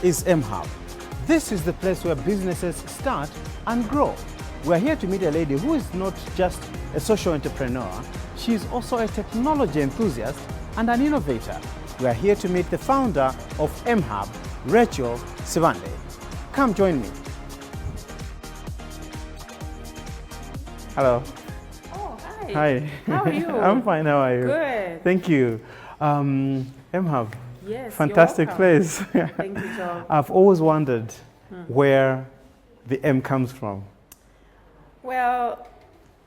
is mHub. This is the place where businesses start and grow. We're here to meet a lady who is not just a social entrepreneur, she is also a technology enthusiast and an innovator. We're here to meet the founder of mHub, Rachel Sibande. Come join me. Hello. Oh, hi. Hi. How are you? I'm fine, how are you? Good. Thank you. mHub. Yes, Fantastic you're place. Thank you, Joab. I've always wondered where the M comes from. Well,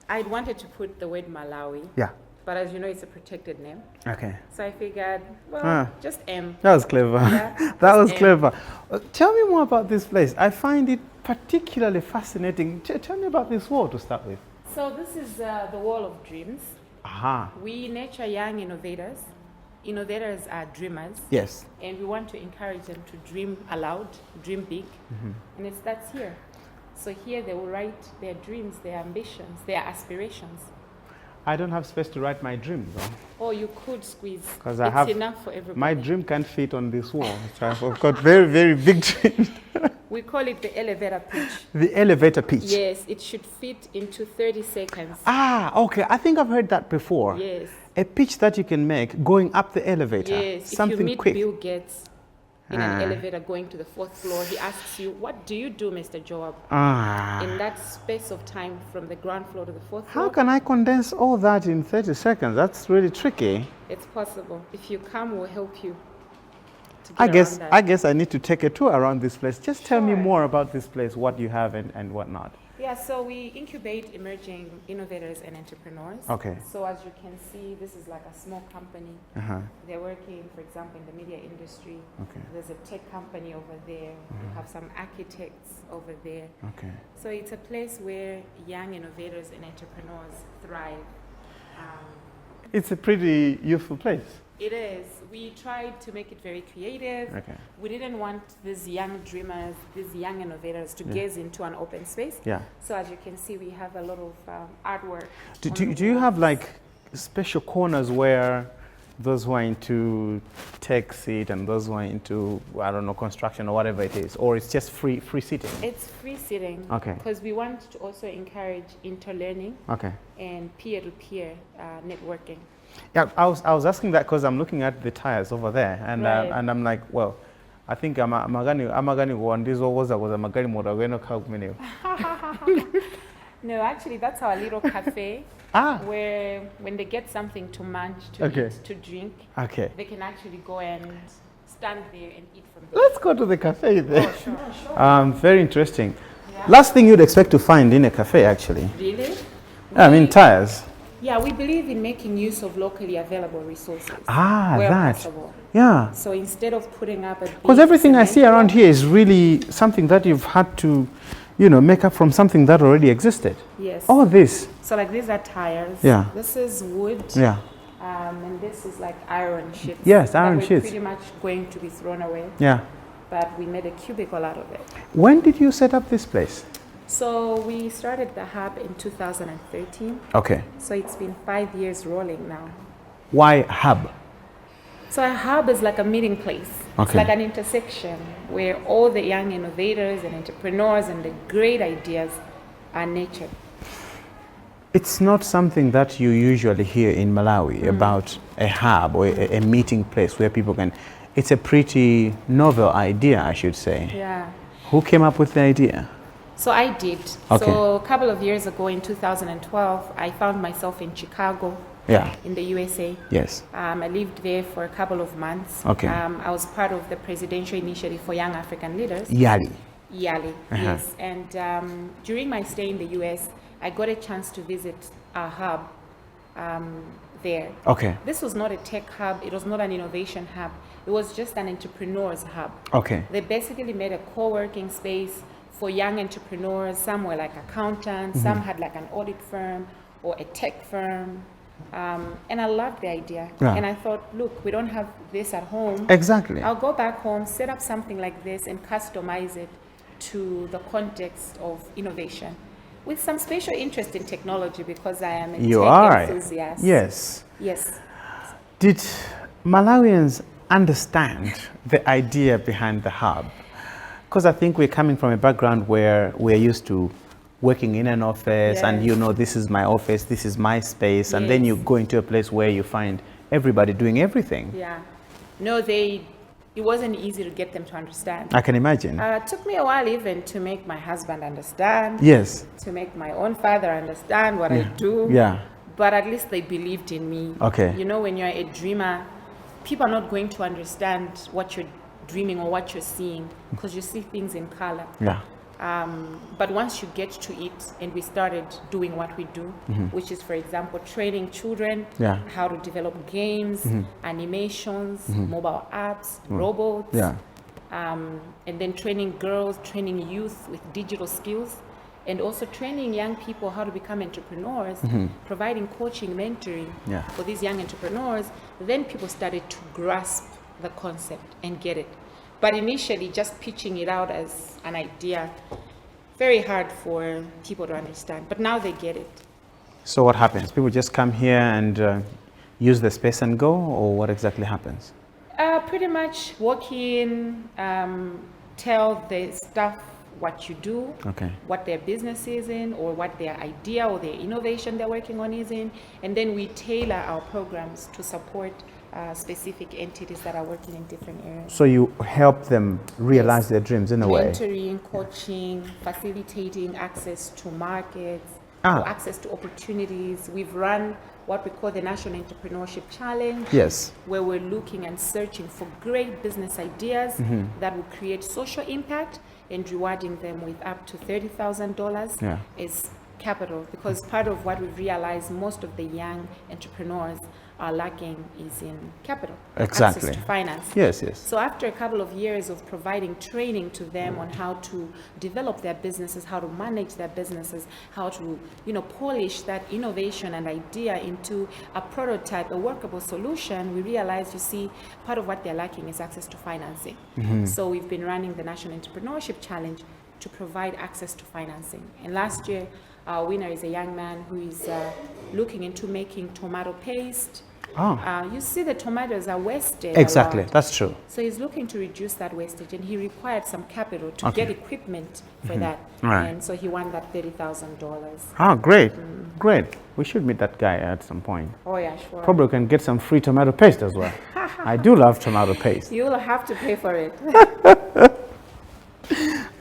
I wanted to put the word Malawi. Yeah. But as you know, it's a protected name. Okay. So I figured, well, just M. That was clever. Yeah, That was M. clever. Tell me more about this place. I find it particularly fascinating. Tell me about this wall to start with. So this is the Wall of Dreams. Aha. We nurture young innovators. Innovators are dreamers. Yes. And we want to encourage them to dream aloud, dream big. And it starts here. So here they will write their dreams, their ambitions, their aspirations. I don't have space to write my dreams though. Or you could squeeze. Because It's enough for everybody. my dream can't fit on this wall. So I've got very, very big dreams. We call it the elevator pitch. The elevator pitch. Yes, it should fit into 30 seconds. Ah, okay. I think I've heard that before. Yes. A pitch that you can make going up the elevator. Yes, Something if you meet quick. Bill Gates in an elevator going to the 4th floor, he asks you, what do you do, Mr. Joab? In that space of time from the ground floor to the 4th floor? How can I condense all that in 30 seconds? That's really tricky. It's possible. If you come, we'll help you to I get guess around that. I guess I need to take a tour around this place. Just tell me Sure. more about this place, what you have and what not. Yeah, so we incubate emerging innovators and entrepreneurs. Okay. So as you can see, this is like a small company. They're working, for example, in the media industry. Okay. There's a tech company over there. We have some architects over there. Okay. So it's a place where young innovators and entrepreneurs thrive. It's a pretty youthful place. It is. We tried to make it very creative. Okay. We didn't want these young dreamers, these young innovators to gaze into an open space. Yeah. So as you can see, we have a lot of artwork. Do you have like special corners where those who are into tech sit and those who are into, I don't know, construction or whatever it is, or it's just free sitting? It's free sitting. Okay. Because we want to also encourage interlearning Okay. and peer-to-peer networking. Yeah, I was asking that because I'm looking at the tires over there, and Right. and I'm like, well, I think I'm gonna go on this was magari motor going to No, actually, that's our little cafe where when they get something to munch, to eat, to drink, they can actually go and stand there and eat from there. Let's go to the cafe there. Oh, sure. Very interesting. Yeah. Last thing you'd expect to find in a cafe, actually. Really? I mean, tires. Yeah, we believe in making use of locally available resources. Where That. possible. Yeah. So instead of putting up a Because everything I see around here is really something that you've had to, make up from something that already existed. Yes. All this. So like these are tires. Yeah. This is wood. Yeah. And this is like iron sheets. Yes, iron that sheets. Pretty much going to be thrown away. Yeah. But we made a cubicle out of it. When did you set up this place? So we started the hub in 2013. Okay. So it's been 5 years rolling now. Why hub? So a hub is like a meeting place. It's Okay. like an intersection where all the young innovators and entrepreneurs and the great ideas are nurtured. It's not something that you usually hear in Malawi about a hub or a meeting place where people can. It's a pretty novel idea, I should say. Yeah. Who came up with the idea? So I did. Okay. So a couple of years ago in 2012, I found myself in Chicago. Yeah. In the USA. Yes. I lived there for a couple of months. Okay. I was part of the Presidential Initiative for Young African Leaders. Yali. YALI, yes. And during my stay in the US, I got a chance to visit our hub there. Okay. This was not a tech hub. It was not an innovation hub. It was just an entrepreneur's hub. Okay. They basically made a co-working space for young entrepreneurs. Some were like accountants. Some had like an audit firm or a tech firm. And I loved the idea. Yeah. And I thought, look, we don't have this at home. Exactly. I'll go back home, set up something like this and customize it to the context of innovation with some special interest in technology because I am a tech enthusiast. Yes. Yes. Did Malawians understand the idea behind the hub? Because I think we're coming from a background where we're used to working in an office, and you know, this is my office, this is my space, and then you go into a place where you find everybody doing everything. Yeah. No, it wasn't easy to get them to understand. I can imagine. It took me a while even to make my husband understand. Yes. To make my own father understand what I do. Yeah. But at least they believed in me. Okay. You know, when you're a dreamer, people are not going to understand what you're dreaming or what you're seeing, because you see things in color. Yeah. But once you get to it, and we started doing what we do, which is, for example, training children how to develop games, animations, mobile apps, robots, and then training girls, training youth with digital skills, and also training young people how to become entrepreneurs, providing coaching, mentoring for these young entrepreneurs. Then people started to grasp the concept and get it. But initially, just pitching it out as an idea, very hard for people to understand. But now they get it. So what happens? People just come here and use the space and go, or what exactly happens? Pretty much walk in, tell the staff what you do, what their business is in, or what their idea or their innovation they're working on is in, and then we tailor our programs to support specific entities that are working in different areas. So you help them realize their dreams in a way? Mentoring, coaching, facilitating access to markets, or access to opportunities. We've run what we call the National Entrepreneurship Challenge, where we're looking and searching for great business ideas that will create social impact, and rewarding them with up to $30,000 as capital, because part of what we've realized, most of the young entrepreneurs are lacking is in capital, access to finance. So after a couple of years of providing training to them on how to develop their businesses, how to manage their businesses, how to, you know, polish that innovation and idea into a prototype, a workable solution, we realized, you see, part of what they're lacking is access to financing. So we've been running the National Entrepreneurship Challenge to provide access to financing. And last year, our winner is a young man who is looking into making tomato paste. You see, the tomatoes are wasted. Exactly, that's true. So he's looking to reduce that wastage, and he required some capital to get equipment for that. And so he won that $30,000. Great, great. We should meet that guy at some point. Oh yeah, sure. Probably can get some free tomato paste as well. I do love tomato paste. You'll have to pay for it.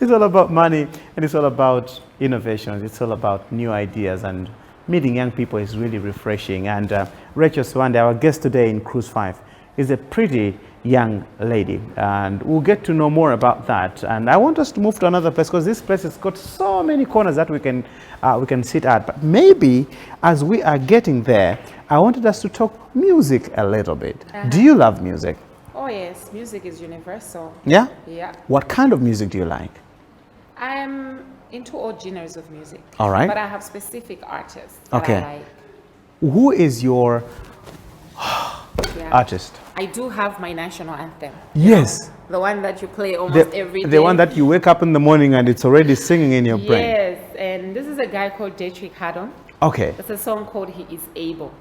It's all about money, and it's all about innovations. It's all about new ideas, and meeting young people is really refreshing. And Rachel Sibande, our guest today in Cruise 5, is a pretty young lady, and we'll get to know more about that. And I want us to move to another place, because this place has got so many corners that we can sit at. But maybe as we are getting there, I wanted us to talk music a little bit. Do you love music? Oh yes, music is universal. Yeah? Yeah. What kind of music do you like? I'm into all genres of music. All right. But I have specific artists that I like. Who is your artist? I do have my national anthem. Yes. The one that you play almost every day. The one that you wake up in the morning and it's already singing in your brain. Yes, and this is a guy called Chakhaza. Okay. It's a song called He Is Able.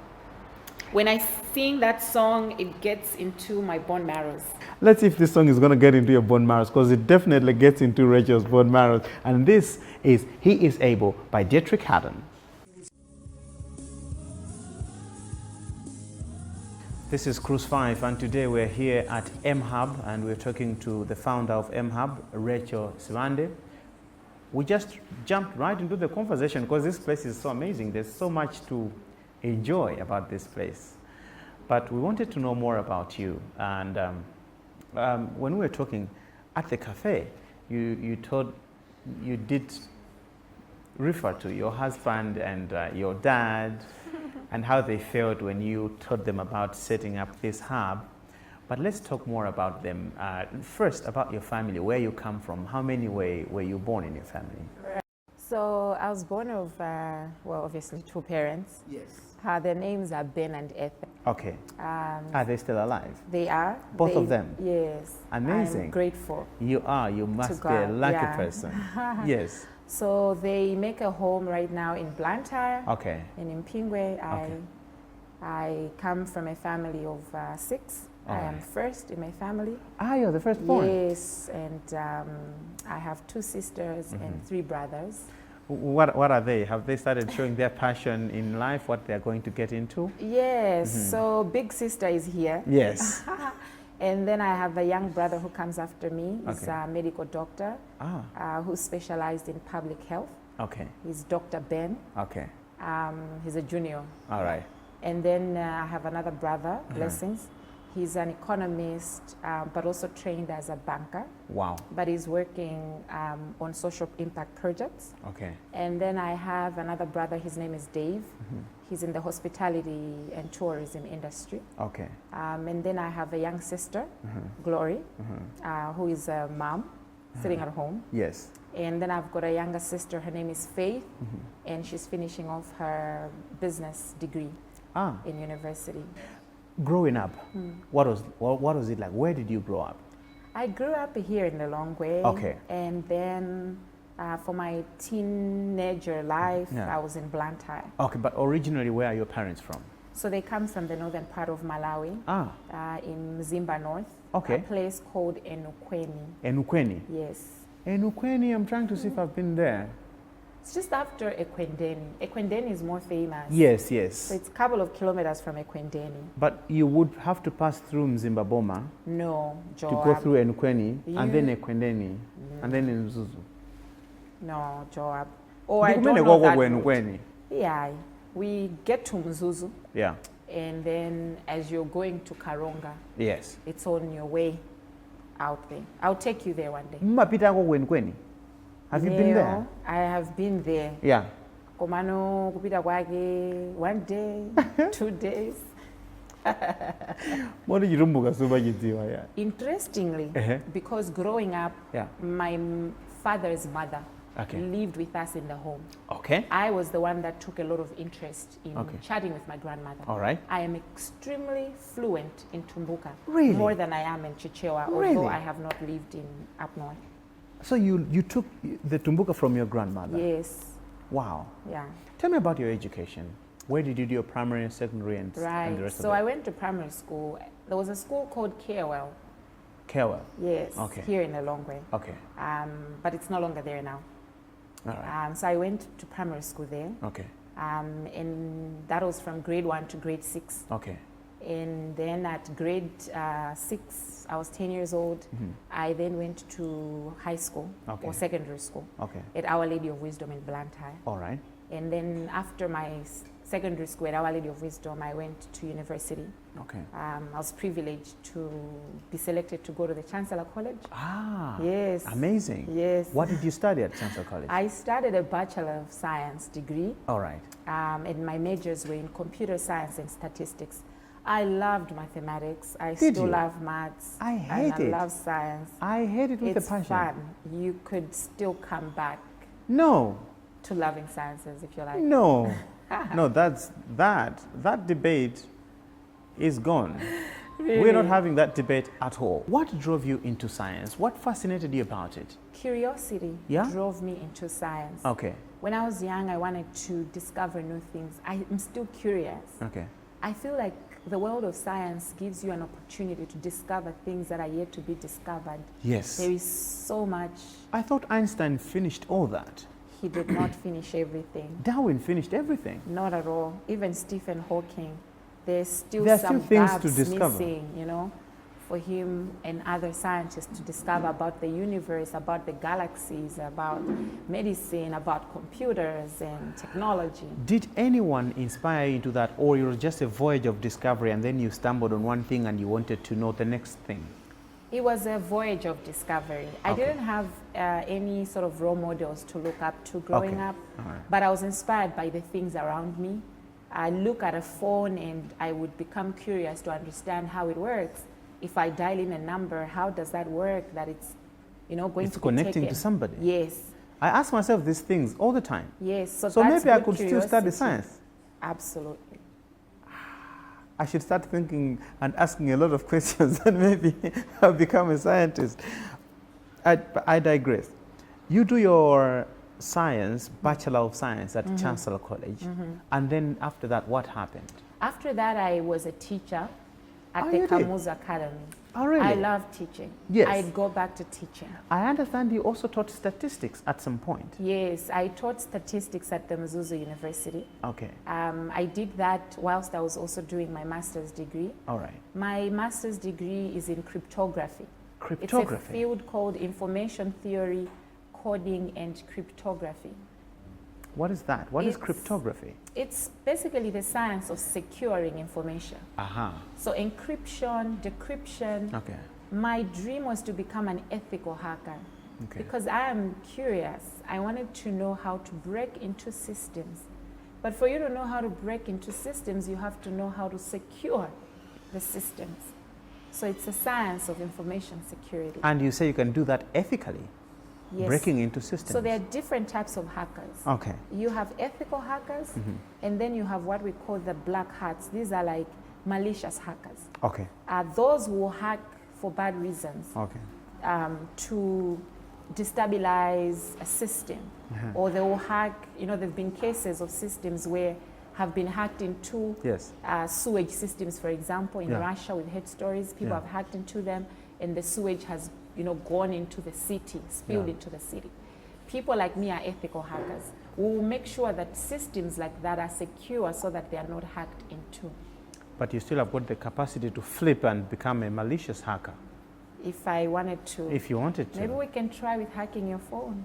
When I sing that song, it gets into my bone marrows. Let's see if this song is going to get into your bone marrows, because it definitely gets into Rachel's bone marrows. And this is He Is Able by Chakhaza. This is Cruise 5, and today we're here at mHub, and we're talking to the founder of mHub, Rachel Sibande. We just jumped right into the conversation because this place is so amazing. There's so much to enjoy about this place. But we wanted to know more about you. And when we were talking at the cafe, you did refer to your husband and your dad and how they felt when you told them about setting up this hub. But let's talk more about them. First, about your family, where you come from. How many were you born in your family? So I was born of, well, obviously two parents. Yes. Their names are Ben and Ethan. Okay. Are they still alive? They are. Both of them? Yes. Amazing. I'm grateful. You are. You must be a lucky person. Yes. So they make a home right now in Blantyre. Okay. And in Pingwe. I come from a family of 6. I am first in my family. Ah, you're the firstborn? Yes, and I have 2 sisters and 3 brothers. What are they? Have they started showing their passion in life, what they're going to get into? Yes, so big sister is here. Yes. And then I have a young brother who comes after me. He's a medical doctor who's specialized in public health. Okay. He's Dr. Ben. Okay. He's a junior. All right. And then I have another brother, Blessings. He's an economist, but also trained as a banker. Wow. But he's working on social impact projects. Okay. And then I have another brother, his name is Dave. He's in the hospitality and tourism industry. Okay. And then I have a young sister, Glory, who is a mom sitting at home. Yes. And then I've got a younger sister, her name is Faith, and she's finishing off her business degree in university. Growing up, what was it like? Where did you grow up? I grew up here in the Longway. Okay. And then for my teenager life, I was in Blantyre. Okay, but originally, where are your parents from? So they come from the northern part of Malawi, in Mzimba North, a place called Enukweni. Enukweni? Yes. Enukweni, I'm trying to see if I've been there. It's just after Ekwendeni. Ekwendeni is more famous. Yes, yes. So it's a couple of kilometers from Ekwendeni. But you would have to pass through Mzimbaboma. No, Joab. To go through Enukweni, and then Ekwendeni, and then Mzuzu. No, Joab. Oh, I don't know that route. Yeah, we get to Mzuzu. Yeah. And then as you're going to Karonga, yes, it's on your way out there. I'll take you there one day. Have you been there? I have been there. Yeah. Komano kupita kwake 1 day, 2 days. Interestingly, because growing up, my father's mother lived with us in the home. Okay. I was the one that took a lot of interest in chatting with my grandmother. All right. I am extremely fluent in Tumbuka. Really? More than I am in Chichewa, although I have not lived in up north. So you took the Tumbuka from your grandmother? Yes. Wow. Yeah. Tell me about your education. Where did you do your primary and secondary and the rest of it? So I went to primary school. There was a school called Carewell. Carewell? Yes. Okay. Here in the Longway. Okay. But it's no longer there now. All right. So I went to primary school there. Okay. And that was from grade 1 to grade 6. Okay. And then at grade 6, I was 10 years old. I then went to high school or secondary school at Our Lady of Wisdom in Blantyre. All right. And then after my secondary school at Our Lady of Wisdom, I went to university. Okay. I was privileged to be selected to go to the Chancellor College. Ah. Yes. Amazing. Yes. What did you study at Chancellor College? I studied a Bachelor of Science degree. All right. And my majors were in computer science and statistics. I loved mathematics. I still love maths. I hate it. I love science. I hate it with a passion. It's fun. You could still come back. No. To loving sciences if you like. No. No, that debate is gone. Really? We're not having that debate at all. What drove you into science? What fascinated you about it? Curiosity drove me into science. Okay. When I was young, I wanted to discover new things. I'm still curious. Okay. I feel like the world of science gives you an opportunity to discover things that are yet to be discovered. Yes. There is so much. I thought Einstein finished all that. He did not finish everything. Darwin finished everything. Not at all. Even Stephen Hawking, there's still some things gaps to discover. Missing, you know, for him and other scientists to discover about the universe, about the galaxies, about medicine, about computers and technology. Did anyone inspire you into that, or it was just a voyage of discovery and then you stumbled on one thing and you wanted to know the next thing? It was a voyage of discovery. I didn't have any sort of role models to look up to growing up, but I was inspired by the things around me. I look at a phone and I would become curious to understand how it works. If I dial in a number, how does that work? That it's, you know, going to be connecting to somebody. Yes. I ask myself these things all the time. Yes. So maybe I could still study science. Absolutely. I should start thinking and asking a lot of questions and maybe I'll become a scientist. I digress. You do your science, Bachelor of Science at Chancellor College, and then after that, what happened? After that, I was a teacher at the Kamuzu Academy. Oh, really? I love teaching. Yes. I'd go back to teaching. I understand you also taught statistics at some point. Yes, I taught statistics at the Rhodes University. Okay. I did that whilst I was also doing my master's degree. All right. My master's degree is in cryptography. Cryptography? It's a field called information theory, coding, and cryptography. What is that? What is cryptography? It's basically the science of securing information. Aha. So encryption, decryption. Okay. My dream was to become an ethical hacker. Okay. Because I am curious. I wanted to know how to break into systems. But for you to know how to break into systems, you have to know how to secure the systems. So it's a science of information security. And you say you can do that ethically? Yes. Breaking into systems. So there are different types of hackers. Okay. You have ethical hackers, and then you have what we call the black hats. These are like malicious hackers. Okay. Those who hack for bad reasons. Okay. To destabilize a system. Or they will hack, you know, there have been cases of systems where have been hacked into sewage systems, for example, in Russia with hate stories. People have hacked into them, and the sewage has, you know, gone into the city, spilled into the city. People like me are ethical hackers. We will make sure that systems like that are secure so that they are not hacked into. But you still have got the capacity to flip and become a malicious hacker. If I wanted to. If you wanted to. Maybe we can try with hacking your phone.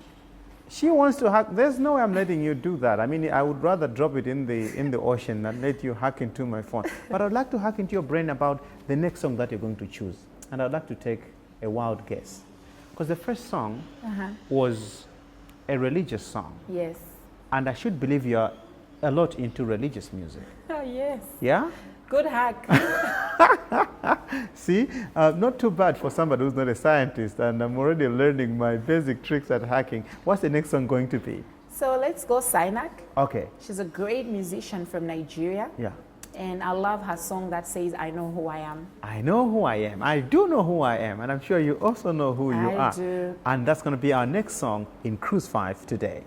She wants to hack. There's no way I'm letting you do that. I mean, I would rather drop it in the ocean than let you hack into my phone. But I'd like to hack into your brain about the next song that you're going to choose. And I'd like to take a wild guess. Because the first song was a religious song. Yes. And I should believe you're a lot into religious music. Oh, yes. Yeah? Good hack. See, not too bad for somebody who's not a scientist, and I'm already learning my basic tricks at hacking. What's the next song going to be? So let's go Sinak. Okay. She's a great musician from Nigeria. Yeah. And I love her song that says, I know who I am. I know who I am. I do know who I am. And I'm sure you also know who you are. I do. And that's going to be our next song in Cruise 5 today.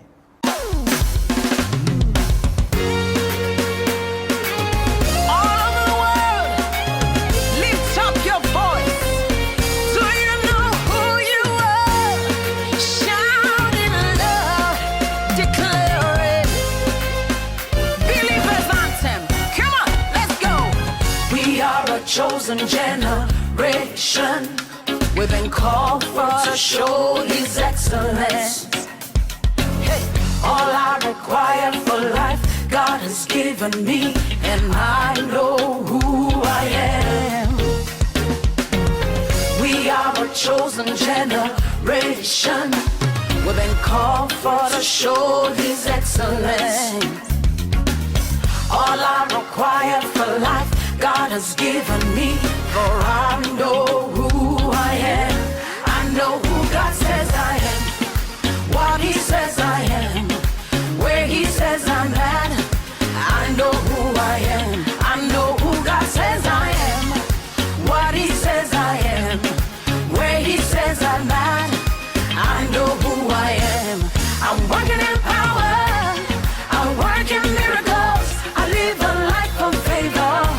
Chosen generation, we've been called for to show His excellence. Hey, all I require for life, God has given me, and I know who I am. We are a chosen generation, we've been called for to show His excellence. All I require for life, God has given me, for I know who I am. I know who God says I am, what He says I am, where He says I'm at. I know who I am. I know who God says I am, what He says I am, where He says I'm at. I know who I am. I'm working in power, I work in miracles, I live a life of favor.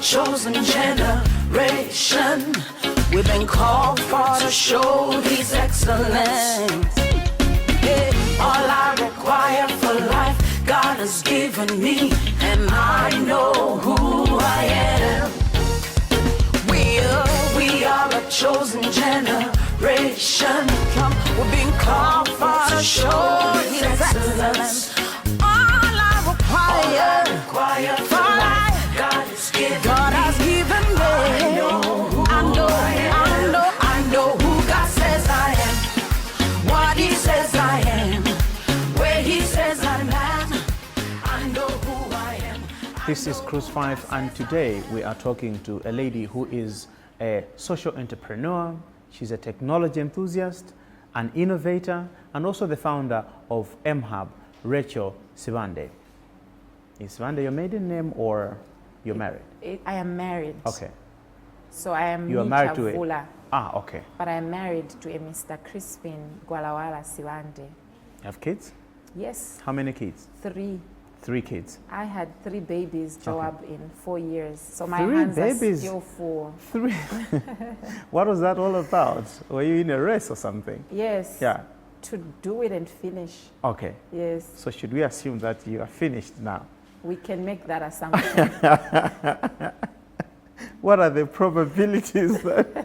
Chosen generation, we've been called for to show His excellence. Yeah. All I require for life, God has given me, and I know who I am. We are a chosen generation. We've been called for to show His excellence. All I require for life, God has given me. I know who God says I am, what He says I am, where He says I'm at. I know who I am. This is Cruise 5, and today we are talking to a lady who is a social entrepreneur. She's a technology enthusiast, an innovator, and also the founder of mHub, Rachel Sibande. Is Sibande your maiden name or you're married? I am married. Okay. So I am You are married to Vula, Ah, okay. but I am married to a Mr. Crispin Gwalawala Sibande. You have kids? Yes. How many kids? 3. 3 kids. I had 3 babies, Joab, in 4 years. So my 3 hands babies? are still full. 3. What was that all about? Were you in a race or something? Yes. Yeah. To do it and finish. Okay. Yes. So should we assume that you are finished now? We can make that assumption. What are the probabilities that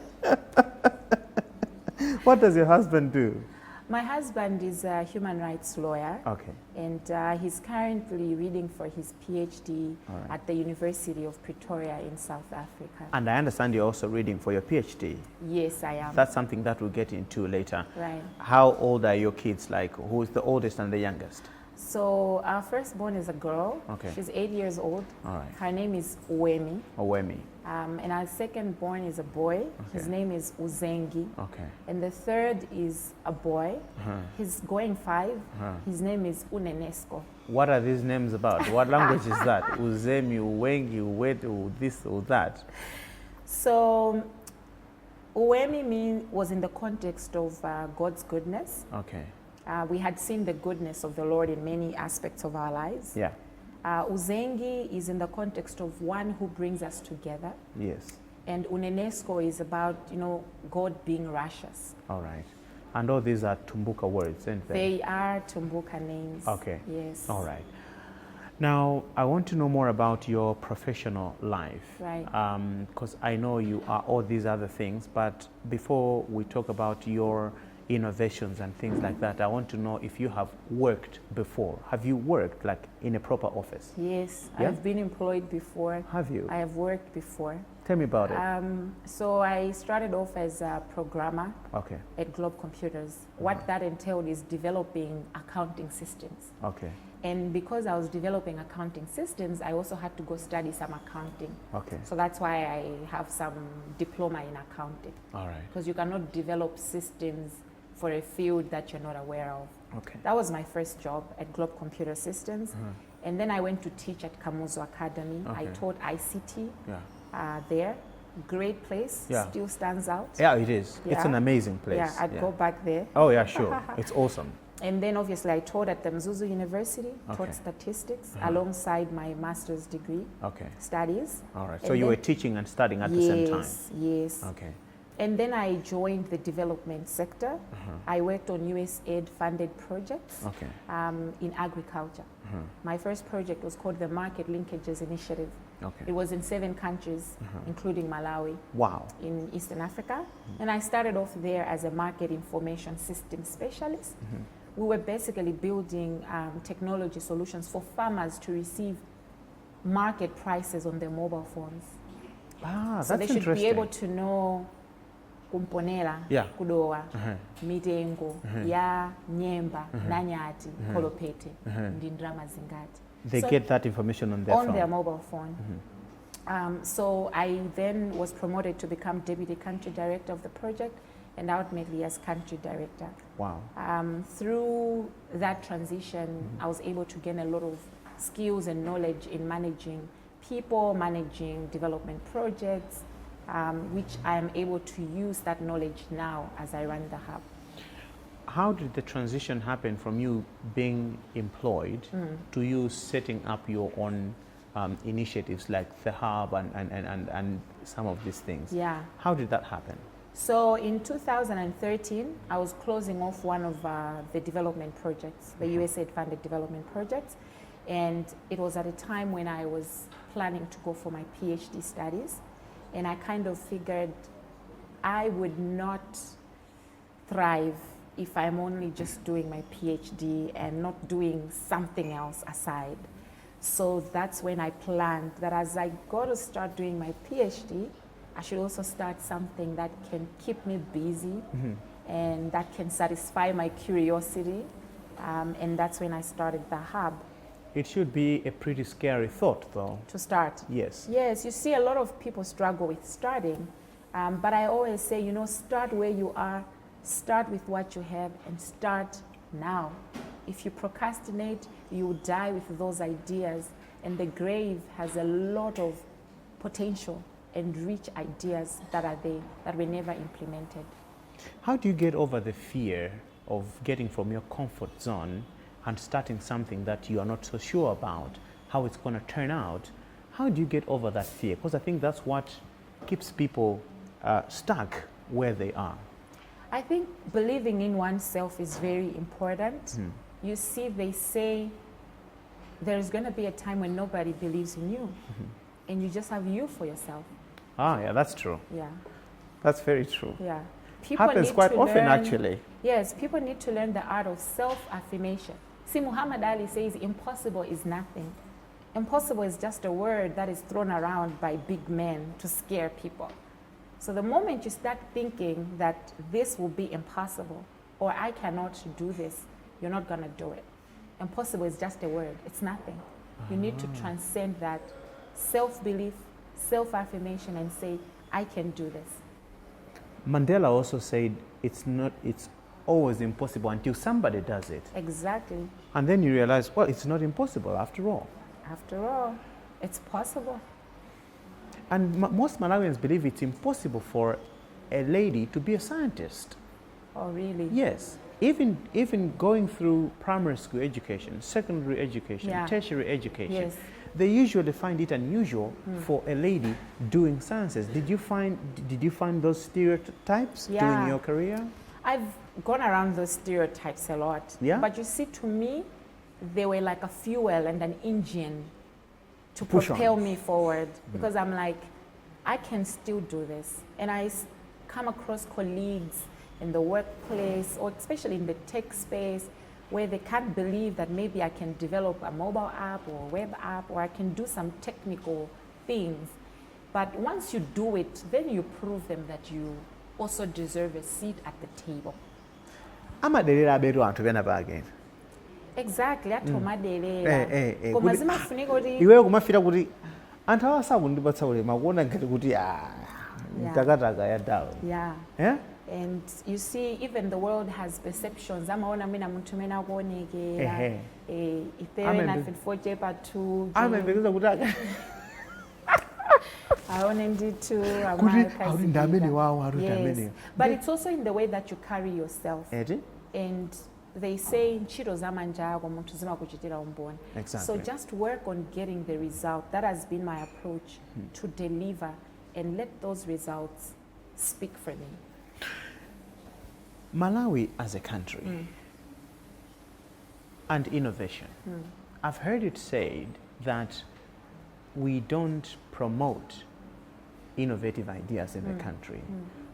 What does your husband do? My husband is a human rights lawyer. Okay. And he's currently reading for his PhD at the University of Pretoria in South Africa. And I understand you're also reading for your PhD. Yes, I am. That's something that we'll get into later. Right. How old are your kids? Like, who's the oldest and the youngest? So our firstborn is a girl. Okay. She's 8 years old. All right. Her name is Uwemi. Owemi. And our secondborn is a boy. Okay. His name is Uzengi. Okay. And the third is a boy. He's going 5. His name is Unenesco. What are these names about? What language is that? Uzemi, Uwengi, Uwet, this or that? So Uwemi was in the context of God's goodness. Okay. We had seen the goodness of the Lord in many aspects of our lives. Yeah. Uzengi is in the context of one who brings us together. Yes. And Unenesco is about, God being righteous. All right. And all these are Tumbuka words, aren't they? They are Tumbuka names. Okay. Yes. All right. Now, I want to know more about your professional life. Right. Because I know you are all these other things, but before we talk about your innovations and things like that, I want to know if you have worked before. Have you worked like in a proper office? Yes, Yeah? I've been employed before. Have you? I have worked before. Tell me about it. So I started off as a programmer Okay. at Globe Computers. What that entailed is developing accounting systems. Okay. And because I was developing accounting systems, I also had to go study some accounting. Okay. So that's why I have some diploma in accounting. All right. Because you cannot develop systems for a field that you're not aware of. Okay. That was my first job at Globe Computer Systems. And then I went to teach at Kamuzu Academy. I Okay. taught ICT Yeah. there. Great place, Yeah. still stands out. Yeah, it is. It's Yeah. an amazing place. Yeah, I'd go back there. Oh, yeah, sure. It's awesome. And then obviously I taught at the Mzuzu University, Okay. taught statistics alongside my master's degree Okay. studies. All right. And So you then- were teaching and studying at the same time? Yes. Okay. And then I joined the development sector. I worked on USAID funded projects Okay. in agriculture. My first project was called the Market Linkages Initiative. Okay. It was in 7 countries, including Malawi, Wow. in Eastern Africa. And I started off there as a market information system specialist. We were basically building technology solutions for farmers to receive market prices on their mobile phones. Ah, So that's they should interesting. be able to know kumponera Yeah. kudowa mitengo ya nyemba nanyati kolopete ndi ndrama zingati. They So get that information on their phone. their mobile phone. So I then was promoted to become deputy country director of the project and ultimately as country director. Wow. Through that transition, I was able to gain a lot of skills and knowledge in managing people, managing development projects, which I am able to use that knowledge now as I run the hub. How did the transition happen from you being employed to you setting up your own initiatives like the hub and some of these things? Yeah. How did that happen? So in 2013, I was closing off one of the development projects, the USAID funded development projects. And it was at a time when I was planning to go for my PhD studies. And I kind of figured I would not thrive if I'm only just doing my PhD and not doing something else aside. So that's when I planned that as I go to start doing my PhD, I should also start something that can keep me busy and that can satisfy my curiosity. And that's when I started the hub. It should be a pretty scary thought, though. To start. Yes. Yes, you see a lot of people struggle with starting, but I always say, you know, start where you are, start with what you have, and start now. If you procrastinate, you will die with those ideas, and the grave has a lot of potential and rich ideas that are there that were never implemented. How do you get over the fear of getting from your comfort zone and starting something that you are not so sure about, how it's going to turn out? How do you get over that fear? Because I think that's what keeps people stuck where they are. I think believing in oneself is very important. You see, they say there's going to be a time when nobody believes in you, and you just have you for yourself. Ah, yeah, that's true. Yeah. That's very true. Yeah. People Happens need quite to often, learn, actually. Yes, people need to learn the art of self-affirmation. See, Muhammad Ali says impossible is nothing. Impossible is just a word that is thrown around by big men to scare people. So the moment you start thinking that this will be impossible, or I cannot do this, you're not going to do it. Impossible is just a word. It's nothing. You need to transcend that self-belief, self-affirmation, and say, I can do this. Mandela also said it's always impossible until somebody does it. Exactly. And then you realize, well, it's not impossible after all. After all, it's possible. And most Malawians believe it's impossible for a lady to be a scientist. Oh, really? Yes. Even going through primary school education, secondary education, tertiary education, yes, they usually find it unusual for a lady doing sciences. Did you find those stereotypes during your career? I've gone around those stereotypes a lot. Yeah? But you see, to me, they were like a fuel and an engine to push propel on me forward, because I'm like, I can still do this. And I come across colleagues in the workplace, or especially in the tech space, where they can't believe that maybe I can develop a mobile app or a web app, or I can do some technical things. But once you do it, then you prove them that you also deserve a seat at the table. Exactly, iwewe kumafira kuti anthu awa sakundibatsa ulema kuona ngati kuti takataka yadawo. Yeah. And you see, even the world has perceptions. Amaona mina muntu mena kuonekera ipewe na fitfoje patu amembekeza kuti aone nditu ndamene wawo yes. But it's also in the way that you carry yourself. And they say ntchito zamanja ako muntu zimakuchitira umboni. So just work on getting the result. That has been my approach to deliver, and let those results speak for me. Malawi as a country and innovation. I've heard it said that we don't promote innovative ideas in the country,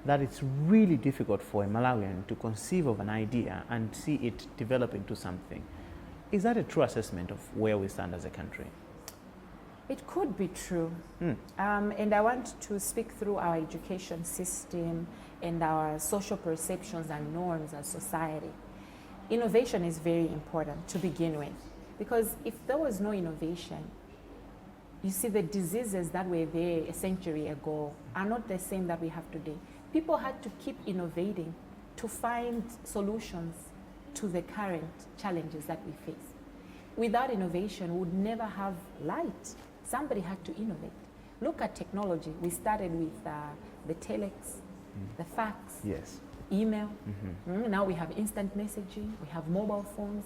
that it's really difficult for a Malawian to conceive of an idea and see it develop into something. Is that a true assessment of where we stand as a country? It could be true. And I want to speak through our education system and our social perceptions and norms as society. Innovation is very important to begin with, because if there was no innovation, you see, the diseases that were there a century ago are not the same that we have today. People had to keep innovating to find solutions to the current challenges that we face. Without innovation, we would never have light. Somebody had to innovate. Look at technology. We started with the telex, the fax, email. Now we have instant messaging. We have mobile phones.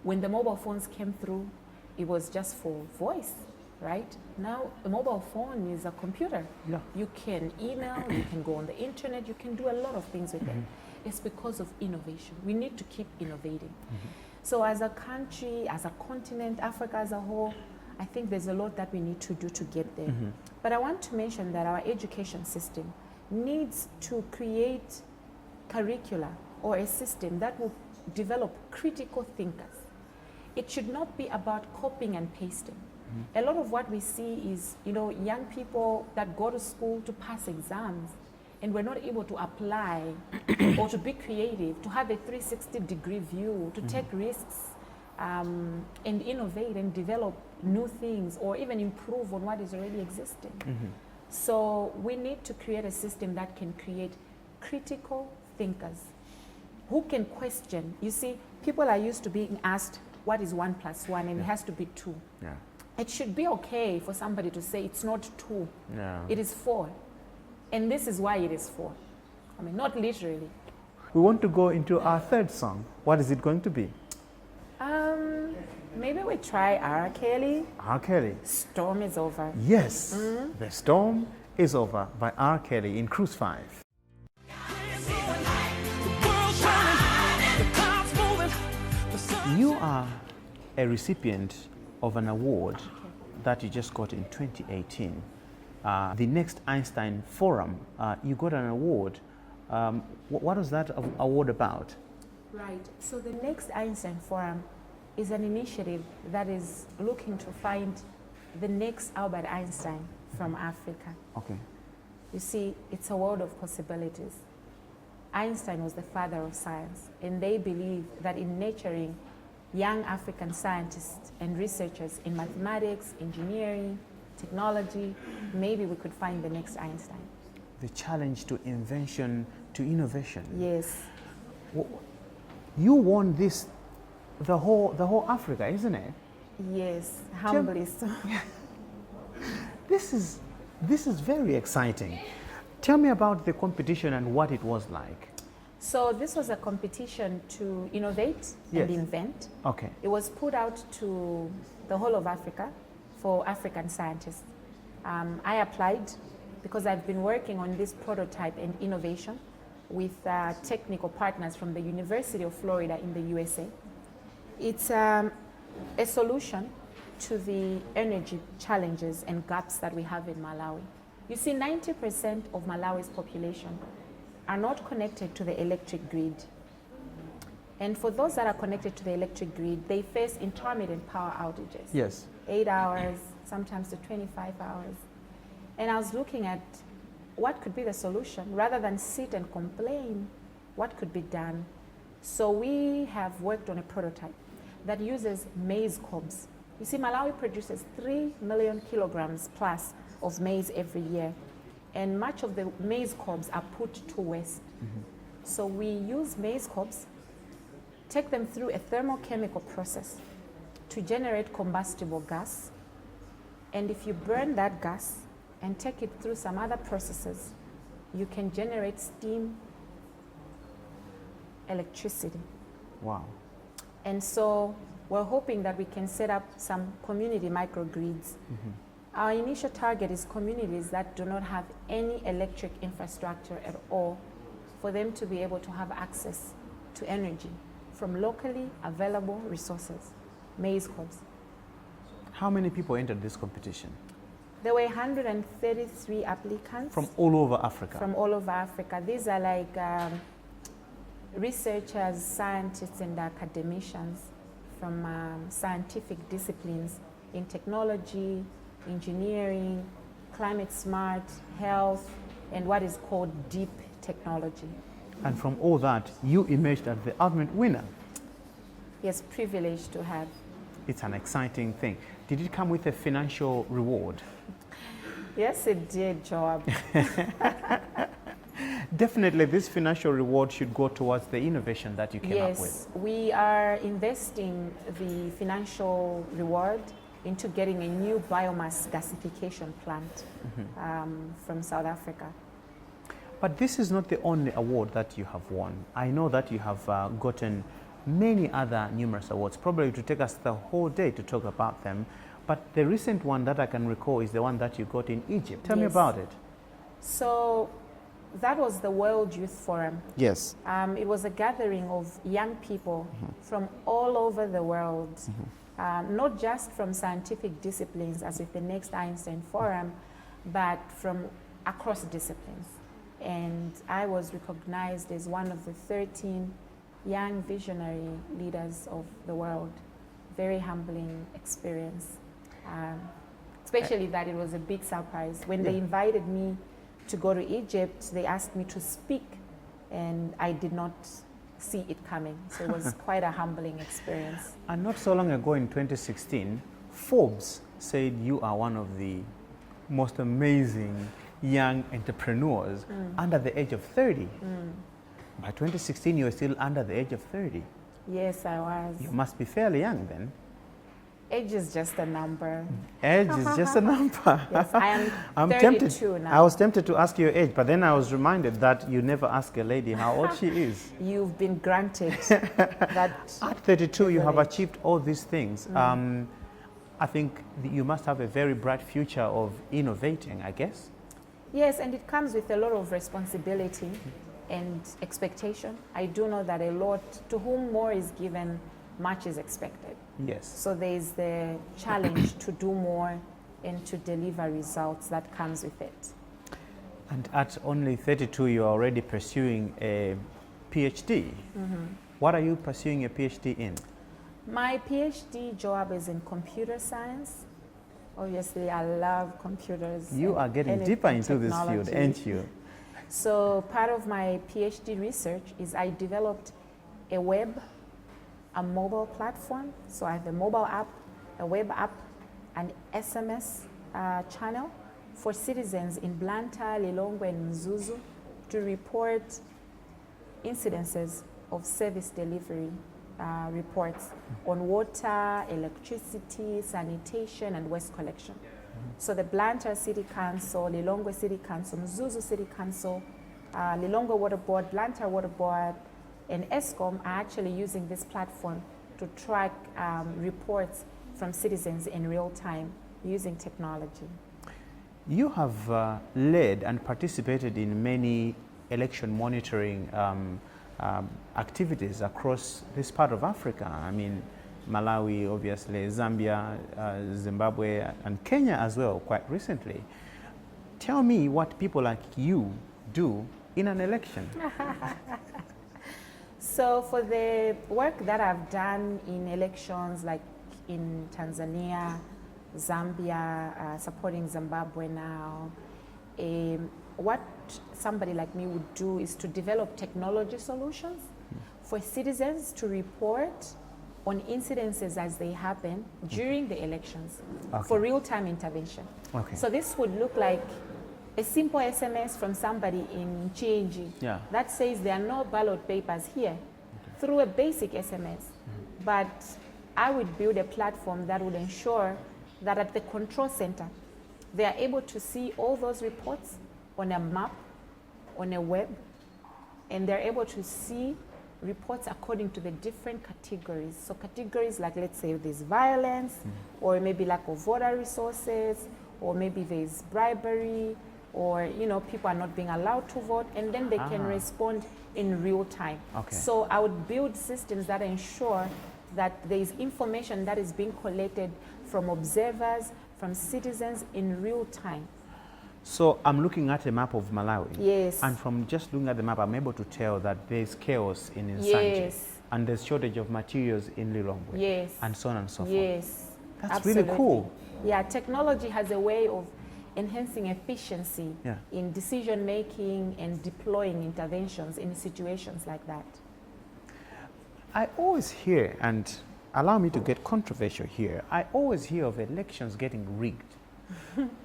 When the mobile phones came through, it was just for voice, right? Now a mobile phone is a computer. You can email, you can go on the internet, you can do a lot of things with it. It's because of innovation. We need to keep innovating. So as a country, as a continent, Africa as a whole, I think there's a lot that we need to do to get there. But I want to mention that our education system needs to create curricula or a system that will develop critical thinkers. It should not be about copying and pasting. A lot of what we see is, young people that go to school to pass exams, and we're not able to apply or to be creative, to have a 360-degree view, to take risks, and innovate and develop new things or even improve on what is already existing. So we need to create a system that can create critical thinkers who can question. You see, people are used to being asked, what is 1 + 1? And it has to be 2. Yeah. It should be okay for somebody to say it's not 2, No. it is 4. And this is why it is 4. I mean, not literally. We want to go into our third song. What is it going to be? Maybe we try R. Kelly. R. Kelly. Storm is over. Yes, The Storm is Over by R. Kelly in Cruise 5. You are a recipient of an award that you just got in 2018. The Next Einstein Forum. You got an award. What was that award about? Right. So the Next Einstein Forum is an initiative that is looking to find the next Albert Einstein from Africa. Okay. You see, it's a world of possibilities. Einstein was the father of science, and they believe that in nurturing young African scientists and researchers in mathematics, engineering, technology, maybe we could find the next Einstein. The challenge to invention, to innovation. Yes. You won this, the whole Africa, isn't it? Yes, humbly so. This is very exciting. Tell me about the competition and what it was like. So this was a competition to innovate and invent. Okay. It was put out to the whole of Africa for African scientists. I applied because I've been working on this prototype and innovation with technical partners from the University of Florida in the USA. It's a solution to the energy challenges and gaps that we have in Malawi. You see, 90% of Malawi's population are not connected to the electric grid. And for those that are connected to the electric grid, they face intermittent power outages. Yes. 8 hours, sometimes to 25 hours. And I was looking at what could be the solution. Rather than sit and complain, what could be done? So we have worked on a prototype that uses maize cobs. You see, Malawi produces 3 million kilograms plus of maize every year. And much of the maize cobs are put to waste. So we use maize cobs, take them through a thermochemical process to generate combustible gas. And if you burn that gas and take it through some other processes, you can generate steam, electricity. Wow. And so we're hoping that we can set up some community microgrids. Our initial target is communities that do not have any electric infrastructure at all, for them to be able to have access to energy from locally available resources, maize cobs. How many people entered this competition? There were 133 applicants. From all over Africa? From all over Africa. These are like researchers, scientists, and academicians from scientific disciplines in technology, engineering, climate smart, health, and what is called deep technology. And from all that, you emerged as the ultimate winner. Yes, privileged to have. It's an exciting thing. Did it come with a financial reward? Yes, it did, Joab. Definitely, this financial reward should go towards the innovation that you came up with. Yes, we are investing the financial reward into getting a new biomass gasification plant from South Africa. But this is not the only award that you have won. I know that you have gotten many other numerous awards. Probably it would take us the whole day to talk about them. But the recent one that I can recall is the one that you got in Egypt. Tell me about it. So that was the World Youth Forum. Yes. It was a gathering of young people from all over the world, not just from scientific disciplines as with the Next Einstein Forum, but from across disciplines. And I was recognized as one of the 13 young visionary leaders of the world. Very humbling experience, especially that it was a big surprise. When they invited me to go to Egypt, they asked me to speak, and I did not see it coming. So it was quite a humbling experience. And not so long ago in 2016, Forbes said you are one of the most amazing young entrepreneurs under the age of 30. By 2016, you were still under the age of 30. Yes, I was. You must be fairly young then. Age is just a number. Age is just a number. Yes, I am 32 tempted. now. I was tempted to ask your age, but then I was reminded that you never ask a lady how old she is. You've been granted that. At 32, you have achieved all these things. I think you must have a very bright future of innovating, I guess. Yes, and it comes with a lot of responsibility and expectation. I do know that a lot, to whom more is given, much is expected. Yes. So there's the challenge to do more and to deliver results that comes with it. And at only 32, you're already pursuing a PhD. What are you pursuing a PhD in? My PhD, Joab, is in computer science. Obviously, I love computers. You are getting deeper into this field, aren't you? So part of my PhD research is I developed a web, a mobile platform. So I have a mobile app, a web app, an SMS channel for citizens in Blantyre, Lilongwe, and Mzuzu to report incidences of service delivery reports on water, electricity, sanitation, and waste collection. So the Blantyre City Council, Lilongwe City Council, Mzuzu City Council, Lilongwe Water Board, Blantyre Water Board, and ESCOM are actually using this platform to track reports from citizens in real time using technology. You have led and participated in many election monitoring activities across this part of Africa. I mean, Malawi, obviously, Zambia, Zimbabwe, and Kenya as well, quite recently. Tell me what people like you do in an election. So for the work that I've done in elections, like in Tanzania, Zambia, supporting Zimbabwe now, what somebody like me would do is to develop technology solutions for citizens to report on incidences as they happen during the elections for real-time intervention. So this would look like a simple SMS from somebody in Chinji that says there are no ballot papers here through a basic SMS. But I would build a platform that would ensure that at the control center, they are able to see all those reports on a map, on a web, and they're able to see reports according to the different categories. So categories like, let's say there's violence, or maybe lack of water resources, or maybe there's bribery, or people are not being allowed to vote, and then they can respond in real time. So I would build systems that ensure that there is information that is being collected from observers, from citizens in real time. So I'm looking at a map of Malawi. Yes. And from just looking at the map, I'm able to tell that there's chaos in Nsanje. Yes. And there's shortage of materials in Lilongwe. Yes. And so on and so forth. Yes. That's Absolutely. really cool. Yeah, technology has a way of enhancing efficiency in decision making and deploying interventions in situations like that. I always hear, and allow me to get controversial here, I always hear of elections getting rigged.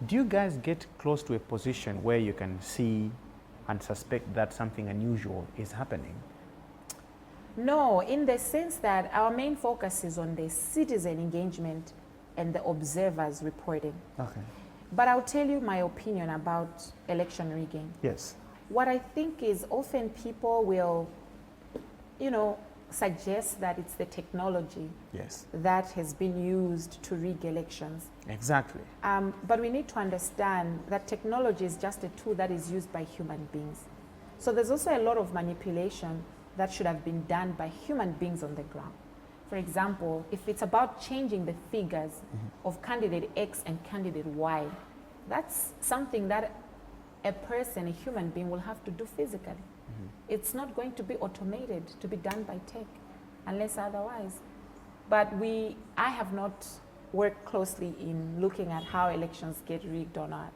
Do you guys get close to a position where you can see and suspect that something unusual is happening? No, in the sense that our main focus is on the citizen engagement and the observers reporting. But I'll tell you my opinion about election rigging. Yes. What I think is often people will, suggest that it's the technology that has been used to rig elections. Exactly. But we need to understand that technology is just a tool that is used by human beings. So there's also a lot of manipulation that should have been done by human beings on the ground. For example, if it's about changing the figures of candidate X and candidate Y, that's something that a person, a human being, will have to do physically. It's not going to be automated to be done by tech, unless otherwise. But I have not worked closely in looking at how elections get rigged or not.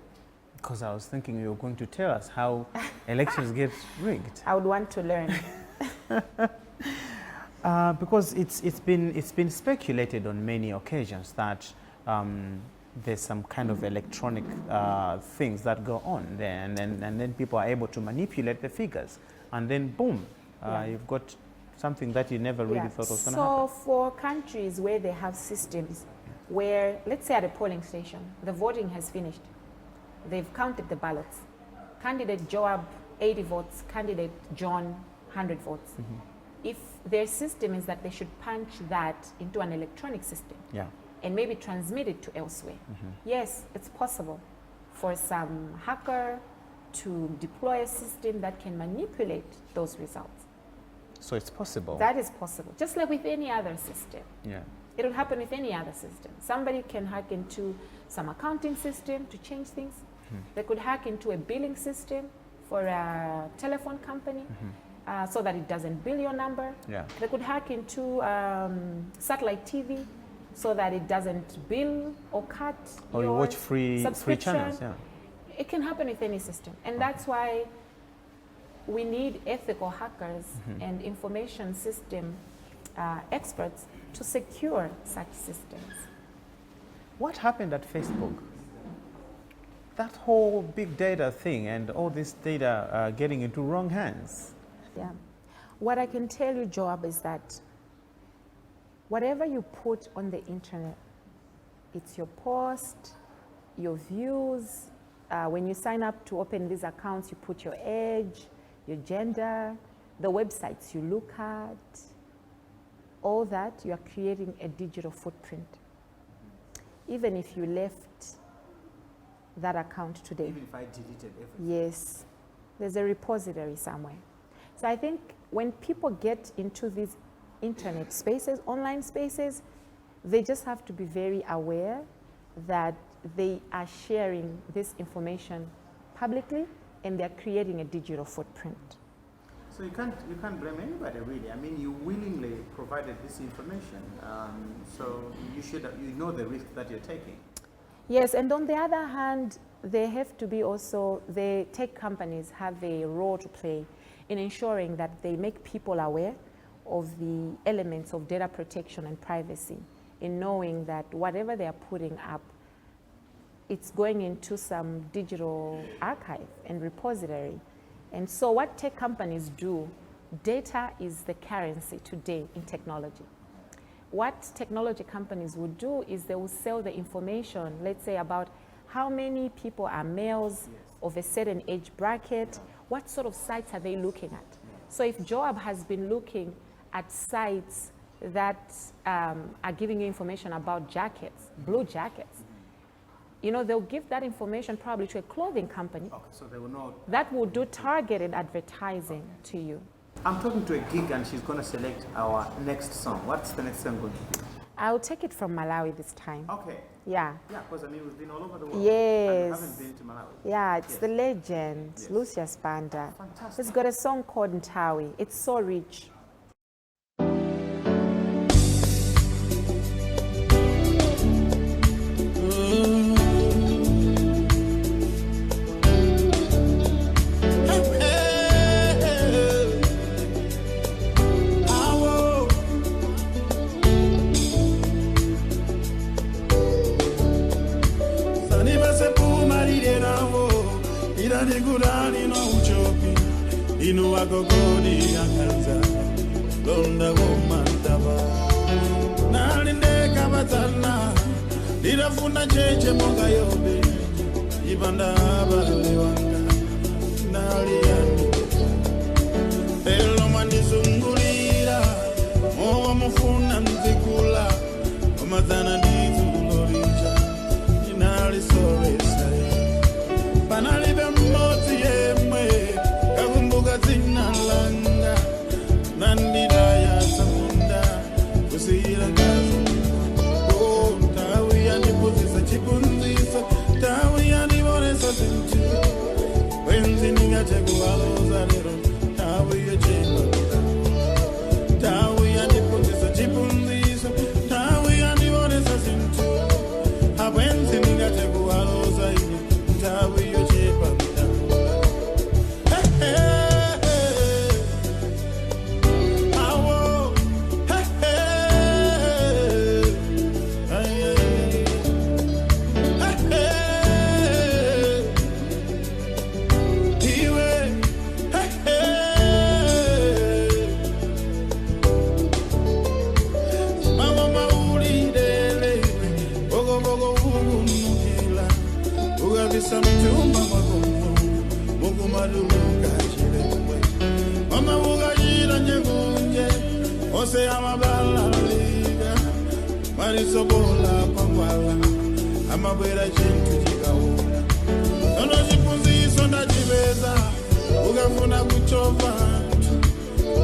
Because I was thinking you were going to tell us how elections get rigged. I would want to learn. Because it's been speculated on many occasions that there's some kind of electronic things that go on there, and then people are able to manipulate the figures, and then boom, you've got something that you never really thought was going to happen. So for countries where they have systems where, let's say at a polling station, the voting has finished, they've counted the ballots, candidate Joab 80 votes, candidate John 100 votes. If their system is that they should punch that into an electronic system and maybe transmit it to elsewhere, yes, it's possible for some hacker to deploy a system that can manipulate those results. So it's possible? That is possible, just like with any other system. Yeah. It will happen with any other system. Somebody can hack into some accounting system to change things. They could hack into a billing system for a telephone company so that it doesn't bill your number. Yeah. They could hack into satellite TV so that it doesn't bill or cut or your you watch free channels. Yeah. It can happen with any system. And that's why we need ethical hackers and information system experts to secure such systems. What happened at Facebook? That whole big data thing and all this data getting into wrong hands. Yeah. What I can tell you, Joab, is that whatever you put on the internet, it's your post, your views. When you sign up to open these accounts, you put your age, your gender, the websites you look at, all that, you are creating a digital footprint. Even if you left that account today. Even if I deleted everything. Yes, there's a repository somewhere. So I think when people get into these internet spaces, online spaces, they just have to be very aware that they are sharing this information publicly and they're creating a digital footprint. So you can't blame anybody really. I mean, you willingly provided this information, so you know the risk that you're taking. Yes, and on the other hand, they have to be also, the tech companies have a role to play in ensuring that they make people aware of the elements of data protection and privacy, in knowing that whatever they are putting up, it's going into some digital archive and repository. And so what tech companies do, data is the currency today in technology. What technology companies would do is they will sell the information, let's say about how many people are males of a certain age bracket, what sort of sites are they looking at. So if Joab has been looking at sites that are giving you information about jackets, blue jackets, you know, they'll give that information probably to a clothing company so they will know that will do targeted advertising to you. I'm talking to a geek and she's going to select our next song. What's the next song going to be? I'll take it from Malawi this time. Okay. Yeah. Yeah, because I mean we've been all over the world. Yes. And we haven't been to Malawi. Yeah, it's the legend, Rachel Sibande. Fantastic. It's got a song called Ntawi. It's so rich. Inu agogoni akanza londa gomantaba nalinde kabatana dirafuna cheche monga yobe ibanda abale wanga naliyani elo manizungulira mowa mufuna nzikula omadana ndizulorija inali soresa panalibe mmoti yemwe zina langa nandida ya samunda kusira kazo tawi ya nipozisa chipunzisa tawi ya niboresa zintu wenzi ningatekuwalo Kisa mtumba magumu Mugumaduka chilekwe Mama wuga jira nyegunje Ose amabala liga Marisobola pangwala Amabwera chintu chikaula Nono chipunzi sonda chibeza Ugafuna kuchova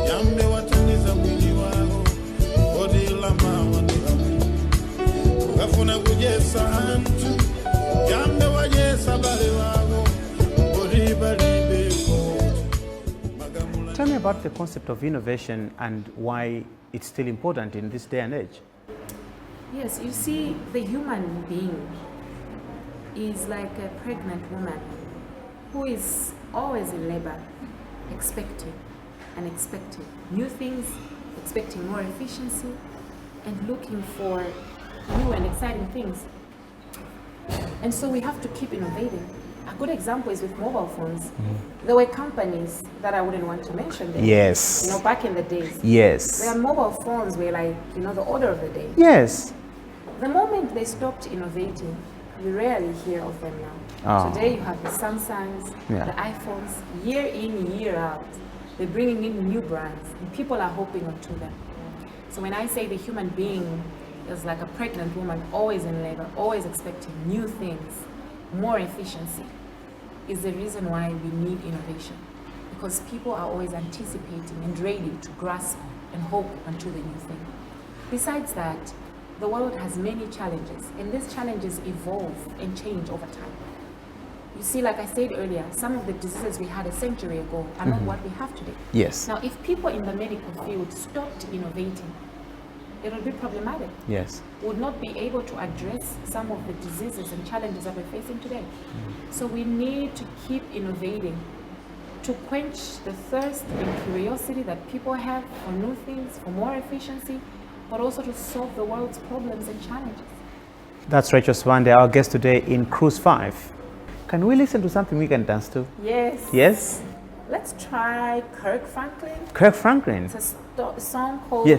Yambe wataniza mwili wao Odi lama waniramu Ugafuna kujesa antu Yambe wajesa bale wao Odi balibeko. Tell me about the concept of innovation and why it's still important in this day and age. Yes, you see, the human being is like a pregnant woman who is always in labor, expecting and expecting new things, expecting more efficiency, and looking for new and exciting things. And so we have to keep innovating. A good example is with mobile phones. There were companies that I wouldn't want to mention them. Yes. You know, back in the days. Yes. Their mobile phones were like, you know, the order of the day. Yes. The moment they stopped innovating, you rarely hear of them now. Today you have the Samsungs, the iPhones, year in, year out. They're bringing in new brands, and people are hoping onto them. So when I say the human being is like a pregnant woman, always in labor, always expecting new things, more efficiency, is the reason why we need innovation. Because people are always anticipating and ready to grasp and hope onto the new thing. Besides that, the world has many challenges, and these challenges evolve and change over time. You see, like I said earlier, some of the diseases we had a century ago are not what we have today. Yes. Now, if people in the medical field stopped innovating, it would be problematic. Yes. We would not be able to address some of the diseases and challenges that we're facing today. So we need to keep innovating to quench the thirst and curiosity that people have for new things, for more efficiency, but also to solve the world's problems and challenges. That's Rachel Sibande, our guest today in Cruise 5. Can we listen to something we can dance to? Yes. Yes? Let's try Kirk Franklin. Kirk Franklin? It's a song called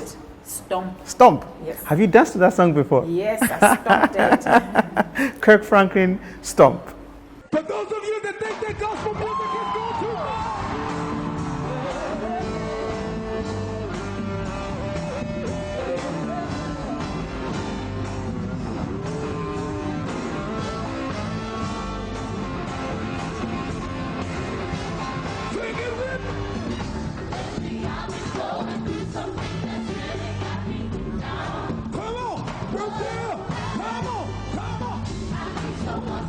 Stomp. Stomp? Yes. Have you danced to that song before? Yes, I stomped it. Kirk Franklin, Stomp. For those of you that think that gospel music is going too far, sing it with me. Come on, Brazil, come on, come on. Come on.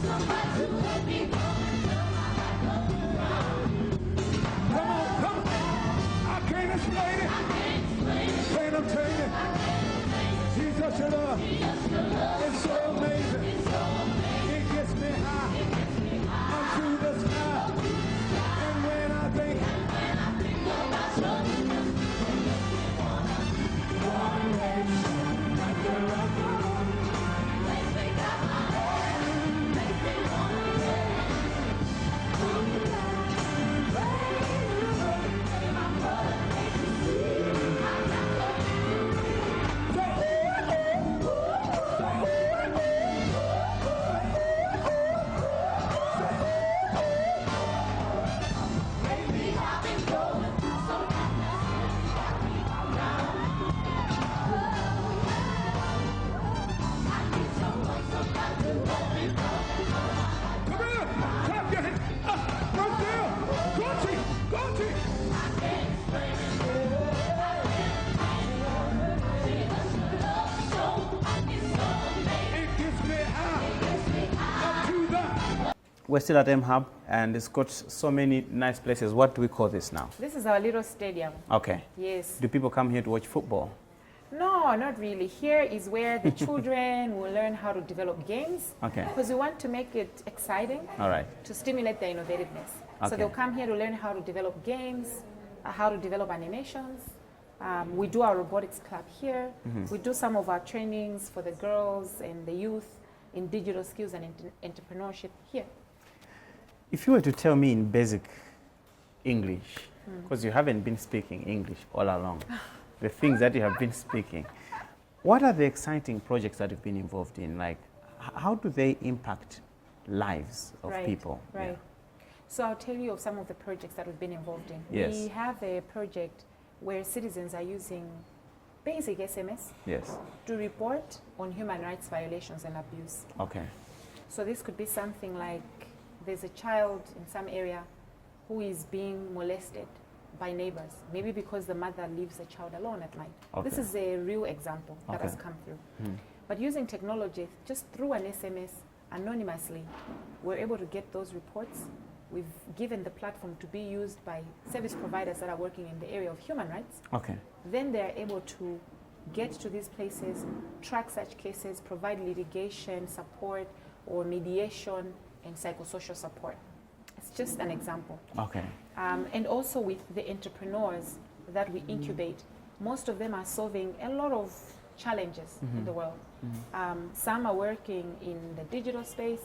I can't explain it. Can't obtain it. Jesus, your love. It's so amazing. It gets me high. Unto the sky. And when I think We're still at mHub, and it's got so many nice places. What do we call this now? This is our little stadium. Okay. Yes. Do people come here to watch football? No, not really. Here is where the children will learn how to develop games. Okay. Because we want to make it exciting. All right. To stimulate their innovativeness. Okay. So they'll come here to learn how to develop games, how to develop animations. We do our robotics club here. We do some of our trainings for the girls and the youth in digital skills and entrepreneurship here. If you were to tell me in basic English, because you haven't been speaking English all along, the things that you have been speaking, what are the exciting projects that you've been involved in? Like, how do they impact lives of people. Right. Yeah. So I'll tell you of some of the projects that we've been involved in. Yes. We have a project where citizens are using basic SMS to report on human rights violations and abuse. Okay. So this could be something like there's a child in some area who is being molested by neighbors, maybe because the mother leaves the child alone at night. Okay. This is a real example that has come through. But using technology, just through an SMS, anonymously, we're able to get those reports. We've given the platform to be used by service providers that are working in the area of human rights. Okay. Then they're able to get to these places, track such cases, provide litigation support or mediation and psychosocial support. It's just an example. Okay. And also with the entrepreneurs that we incubate, most of them are solving a lot of challenges in the world. Some are working in the digital space.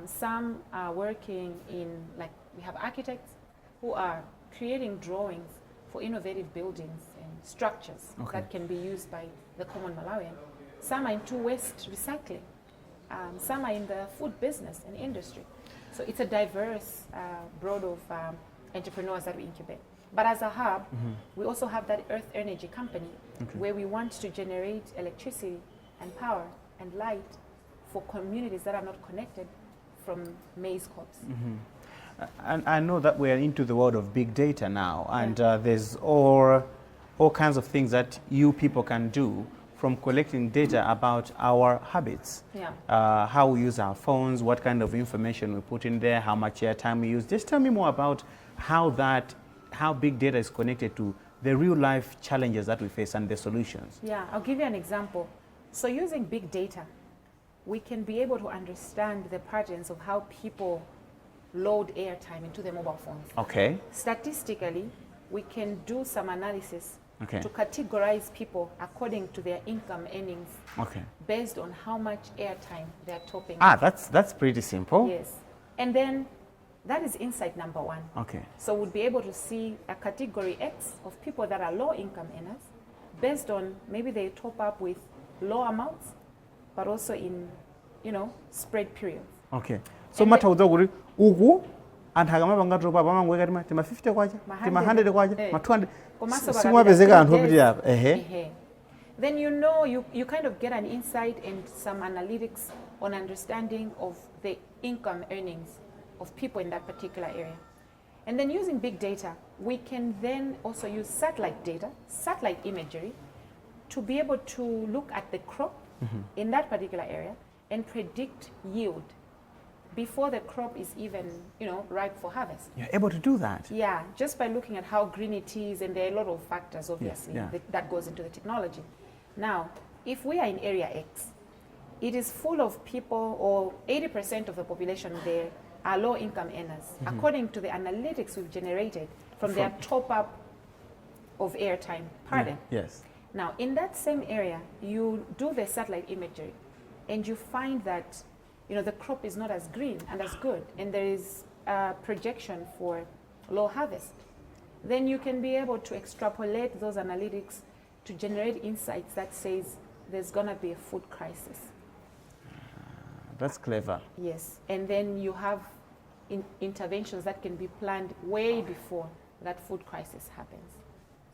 Some are working in, like, we have architects who are creating drawings for innovative buildings and structures that can be used by the common Malawian. Some are into waste recycling. Some are in the food business and industry. So it's a diverse broad of entrepreneurs that we incubate. But as a hub, we also have that earth energy company where we want to generate electricity and power and light for communities that are not connected from maize crops. And I know that we're into the world of big data now, and there's all kinds of things that you people can do, from collecting data about our habits, how we use our phones, what kind of information we put in there, how much airtime we use. Just tell me more about how big data is connected to the real life challenges that we face and the solutions. Yeah, I'll give you an example. So using big data, we can be able to understand the patterns of how people load airtime into their mobile phones. Okay. Statistically, we can do some analysis Okay. to categorize people according to their income earnings based on how much airtime they're topping. That's pretty simple. Yes. And then that is insight number one. Okay. So we'll be able to see a category X of people that are low income earners based on maybe they top up with low amounts, but also in, spread periods. Okay. So matter udoguri ugu and hagama bangato baba mangweka tima 50 kwacha, tima 100 kwacha, ma 200. Then you kind of get an insight and some analytics on understanding of the income earnings of people in that particular area. And then using big data, we can then also use satellite data, satellite imagery, to be able to look at the crop in that particular area and predict yield before the crop is even, ripe for harvest. You're able to do that? Yeah, just by looking at how green it is, and there are a lot of factors, obviously, that goes into the technology. Now, if we are in area X, it is full of people, or 80% of the population there are low-income earners, according to the analytics we've generated from their top-up of airtime pattern. Yes. Now, in that same area, you do the satellite imagery, and you find that the crop is not as green and as good, and there is a projection for low harvest. Then you can be able to extrapolate those analytics to generate insights that says there's going to be a food crisis. That's clever. Yes, and then you have interventions that can be planned way before that food crisis happens.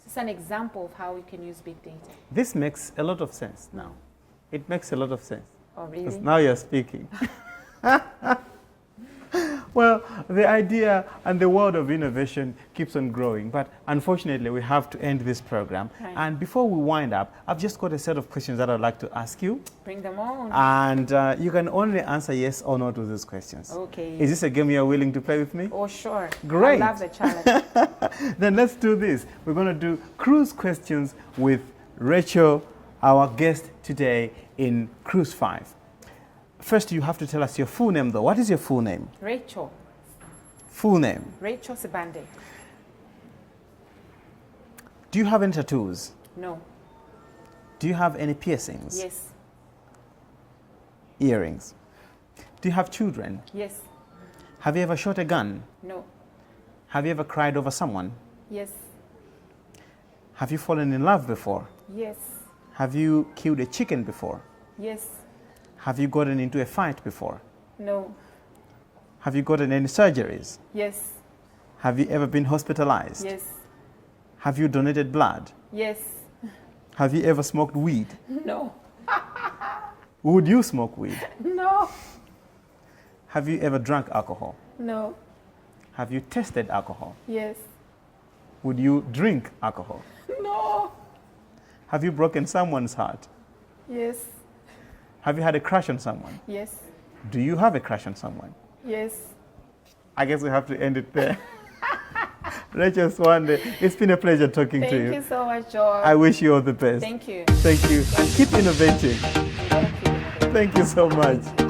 It's an example of how we can use big data. This makes a lot of sense now. It makes a lot of sense. Oh, really? Now you're speaking. Well, the idea and the world of innovation keeps on growing, but unfortunately we have to end this program. Right. And before we wind up, I've just got a set of questions that I'd like to ask you. Bring them on. And you can only answer yes or no to these questions. Okay. Is this a game you're willing to play with me? Oh, sure. Great. I love the challenge. Then let's do this. We're going to do cruise questions with Rachel, our guest today in Cruise 5. First, you have to tell us your full name, though. What is your full name? Rachel. Full name? Rachel Sibande. Do you have any tattoos? No. Do you have any piercings? Yes. Earrings? Do you have children? Yes. Have you ever shot a gun? No. Have you ever cried over someone? Yes. Have you fallen in love before? Yes. Have you killed a chicken before? Yes. Have you gotten into a fight before? No. Have you gotten any surgeries? Yes. Have you ever been hospitalized? Yes. Have you donated blood? Yes. Have you ever smoked weed? No. Would you smoke weed? No. Have you ever drank alcohol? No. Have you tasted alcohol? Yes. Would you drink alcohol? No. Have you broken someone's heart? Yes. Have you had a crush on someone? Yes. Do you have a crush on someone? Yes. I guess we have to end it there. Rachel Sibande, it's been a pleasure talking to you. Thank you so much, Joab. I wish you all the best. Thank you. Thank you. Keep innovating. Thank you. Thank you so much.